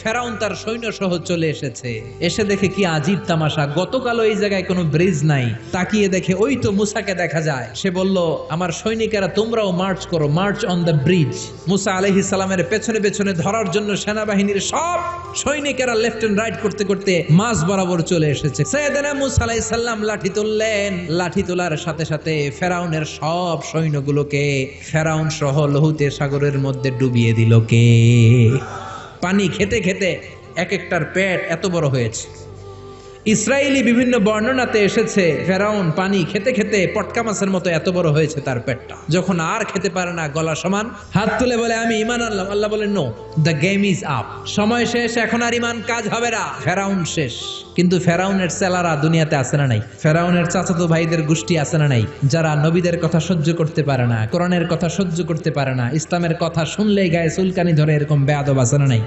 ফেরাউন তার সৈন্য সহ চলে এসেছে। এসে দেখে কি আজীব তামাশা, গতকালও এই জায়গায় কোনো ব্রিজ নাই, তাকিয়ে দেখে ওই তো মুসাকে দেখা যায়। সে বলল, আমার সৈনিকেরা তোমরাও মার্চ করো, মার্চ অন দ্য ব্রিজ। মুসা আলাইহিস সালামের পেছনে পেছনে ধরার জন্য সেনাবাহিনীর সব সৈনিকেরা লেফট এন্ড রাইট করতে করতে মাঝ বরাবর চলে এসেছে। সাইয়েদনা মুসা আলাইহিস সালাম লাঠি তুললেন। লাঠি তোলার সাথে সাথে ফেরাউনের সব সৈন্যগুলোকে ফেরাউন সহ লোহিত সাগরের মধ্যে ডুবিয়ে দিল কে? পানি খেতে খেতে এক একটার পেট এত বড় হয়েছে। ইসরায়েলি বিভিন্ন বর্ণনাতে এসেছে ফেরাউন পানি খেতে খেতে পটকা মাছের মতো এত বড় হয়েছে তার পেটটা। যখন আর খেতে পারে না, গলা সমান, হাত তুলে বলে আমি ঈমান আনলাম। আল্লাহ বলেন no, the game is up, সময় শেষ, এখন আর ঈমান কাজ হবে না, ফেরাউন শেষ। কিন্তু ফেরাউনের চেলারা দুনিয়াতে আছে না নাই? ফেরাউনের চাচাতো ভাইদের গোষ্ঠী আছে না নাই? যারা নবীদের কথা সহ্য করতে পারে না, কোরআনের কথা সহ্য করতে পারে না, ইসলামের কথা শুনলেই গায়ে চুলকানি ধরে, এরকম বেয়াদব আছে না নাই?